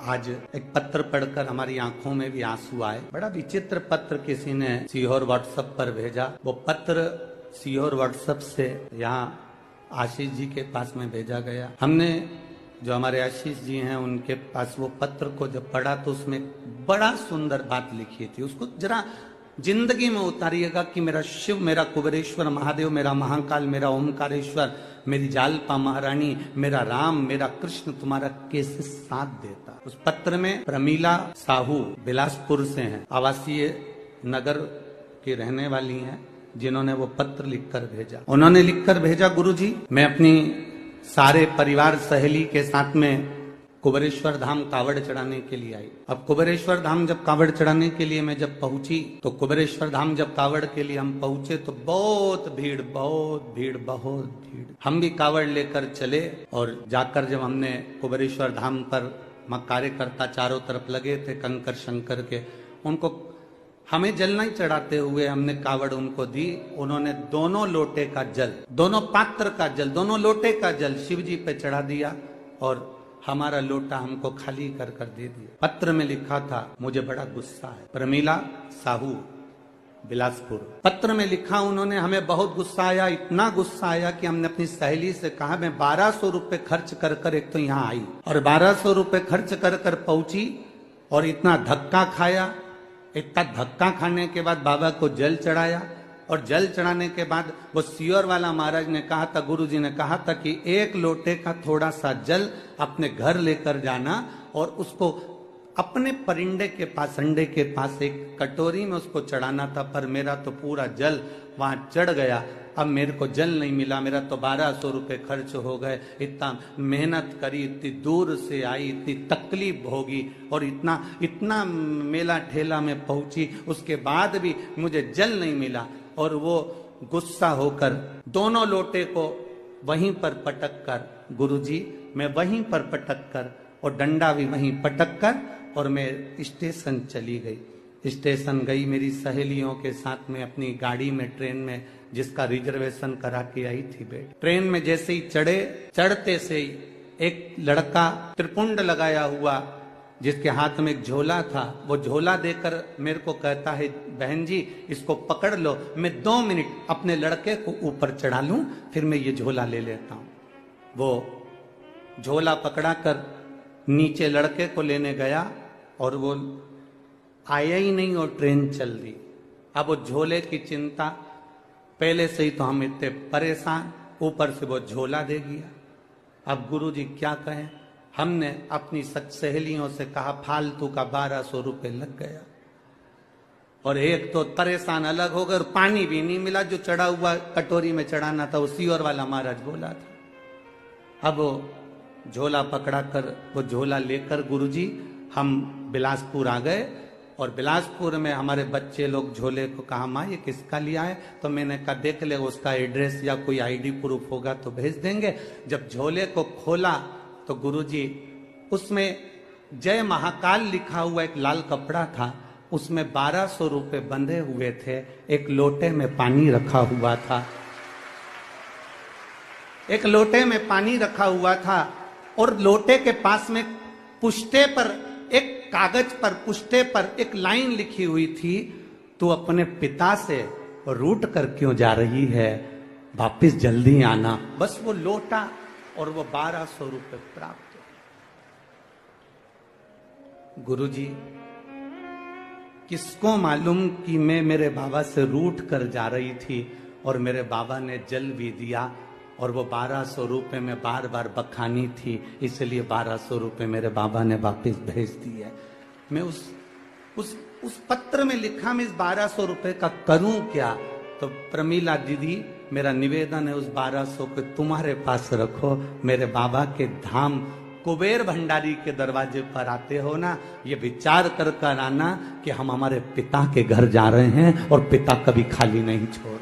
आज एक पत्र पढ़कर हमारी आंखों में भी आंसू आए। बड़ा विचित्र पत्र किसी ने सीहोर व्हाट्सएप पर भेजा। वो पत्र सीहोर व्हाट्सएप से यहाँ आशीष जी के पास में भेजा गया। हमने जो हमारे आशीष जी हैं उनके पास वो पत्र को जब पढ़ा तो उसमें बड़ा सुंदर बात लिखी थी। उसको जरा जिंदगी में उतारिएगा कि मेरा शिव, मेरा कुबेरेश्वर महादेव, मेरा महाकाल, मेरा ओमकारेश्वर, मेरी जालपा महारानी, मेरा राम, मेरा कृष्ण तुम्हारा कैसे साथ देता। उस पत्र में प्रमीला साहू बिलासपुर से हैं, आवासीय नगर की रहने वाली हैं, जिन्होंने वो पत्र लिखकर भेजा। उन्होंने लिखकर भेजा, गुरुजी मैं अपनी सारे परिवार सहेली के साथ में कुबेरेश्वर धाम कावड़ चढ़ाने के लिए आई। अब कुबेरेश्वर धाम जब कावड़ चढ़ाने के लिए मैं जब पहुंची तो कुबेरेश्वर धाम जब कावड़ के लिए हम पहुंचे तो बहुत भीड़, बहुत भीड़, बहुत भीड़। हम भी कावड़ लेकर चले और जाकर जब हमने कुबेरेश्वर धाम पर कार्यकर्ता चारों तरफ लगे थे कंकर शंकर के, उनको हमें जल नहीं चढ़ाते हुए हमने कावड़ उनको दी। उन्होंने दोनों लोटे का जल, दोनों पात्र का जल, दोनों लोटे का जल शिव जी पे चढ़ा दिया और हमारा लोटा हमको खाली कर दे दिया। पत्र में लिखा था, मुझे बड़ा गुस्सा है। प्रमीला साहू बिलासपुर, पत्र में लिखा उन्होंने, हमें बहुत गुस्सा आया, इतना गुस्सा आया कि हमने अपनी सहेली से कहा मैं 1200 रुपए खर्च कर एक तो यहाँ आई और 1200 रुपए खर्च कर पहुंची और इतना धक्का खाया। इतना धक्का खाने के बाद बाबा को जल चढ़ाया और जल चढ़ाने के बाद वो सीहोर वाला महाराज ने कहा था, गुरु जी ने कहा था कि एक लोटे का थोड़ा सा जल अपने घर लेकर जाना और उसको अपने परिंदे के पास, अंडे के पास एक कटोरी में उसको चढ़ाना था। पर मेरा तो पूरा जल वहां चढ़ गया, अब मेरे को जल नहीं मिला, मेरा तो 1200 रुपए खर्च हो गए। इतना मेहनत करी, इतनी दूर से आई, इतनी तकलीफ होगी और इतना मेला ठेला में पहुंची, उसके बाद भी मुझे जल नहीं मिला। और वो गुस्सा होकर दोनों लोटे को वहीं पर पटक कर, गुरुजी मैं वहीं पर पटक कर और डंडा भी वहीं पटक कर और मैं स्टेशन चली गई। स्टेशन गई मेरी सहेलियों के साथ में अपनी गाड़ी में, ट्रेन में, जिसका रिजर्वेशन करा के आई थी बेट। ट्रेन में जैसे ही चढ़ते से ही एक लड़का त्रिपुंड लगाया हुआ जिसके हाथ में एक झोला था, वो झोला देकर मेरे को कहता है, बहन जी इसको पकड़ लो, मैं 2 मिनट अपने लड़के को ऊपर चढ़ा लूं, फिर मैं ये झोला ले लेता हूं। वो झोला पकड़ा कर नीचे लड़के को लेने गया और वो आया ही नहीं और ट्रेन चल दी। अब वो झोले की चिंता, पहले से ही तो हम इतने परेशान, ऊपर से वो झोला दे गया। अब गुरुजी क्या कहें, हमने अपनी सहेलियों से कहा फालतू का 1200 रुपए लग गया और एक तो परेशान अलग हो गए और पानी भी नहीं मिला, जो चढ़ा हुआ कटोरी में चढ़ाना था वो सीहोर वाला महाराज बोला था। अब वो झोला पकड़ा कर, वो झोला लेकर गुरुजी हम बिलासपुर आ गए और बिलासपुर में हमारे बच्चे लोग झोले को कहा, माँ ये किसका लिया है? तो मैंने कहा देख ले, उसका एड्रेस या कोई आईडी प्रूफ होगा तो भेज देंगे। जब झोले को खोला तो गुरुजी उसमें जय महाकाल लिखा हुआ एक लाल कपड़ा था, उसमें 1200 रुपए बंधे हुए थे, एक लोटे में पानी रखा हुआ था, एक लोटे में पानी रखा हुआ था और लोटे के पास में पुष्टे पर, एक कागज पर, पुष्टे पर एक लाइन लिखी हुई थी, तू अपने पिता से रूठ कर क्यों जा रही है, वापिस जल्दी आना। बस वो लोटा और वो 1200 रुपए प्राप्त। गुरुजी किसको मालूम कि मैं मेरे बाबा से रूठ कर जा रही थी और मेरे बाबा ने जल भी दिया और वो 1200 रुपए में बार बार बखानी थी, इसलिए 1200 रुपए मेरे बाबा ने वापस भेज दिए। मैं उस पत्र में लिखा मैं इस 1200 रुपए का करूं क्या? तो प्रमीला दीदी मेरा निवेदन है उस 1200 को तुम्हारे पास रखो, मेरे बाबा के धाम कुबेर भंडारी के दरवाजे पर आते हो ना, ये विचार कर आना कि हम हमारे पिता के घर जा रहे हैं और पिता कभी खाली नहीं छोड़